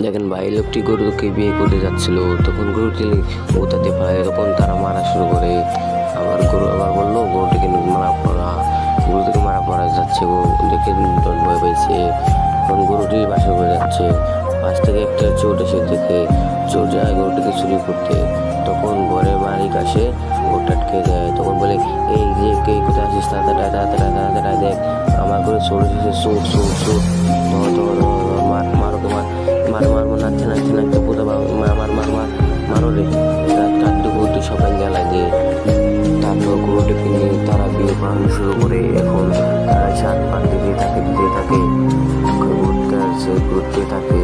দেখেন ভাই, লোকটি গরুকে বিয়ে করতে যাচ্ছিল, তখন গরুটি ওটাতে পারে, তখন তারা মারা শুরু করে। আবার বললো গরুটিকে গরুটিকে মারা পড়া যাচ্ছে, দেখে ভয় পাইছে। তখন গরুটি বাসা করে যাচ্ছে, পাশ থেকে একটা চোর এসে দেখে, চোর যায় গরুটিকে চুরি করতে। তখন ঘরের মালিক আসে, গরুটা আটকে দেয়। তখন বলে, এই যে কে কোথায় আসিস, তাড়াতাড়ি দেখ, আমার ঘরে চোর এসেছে, চোর। মারো নাচতে পুরো মারো রে। তার গরুটি সবাই গেলায় দিয়ে, তারপর গরুটিকে নিয়ে তারা বিয়ে করানো শুরু করে। এখন তারা 7 পাক দিতে থাকে, ঘুরতে থাকে।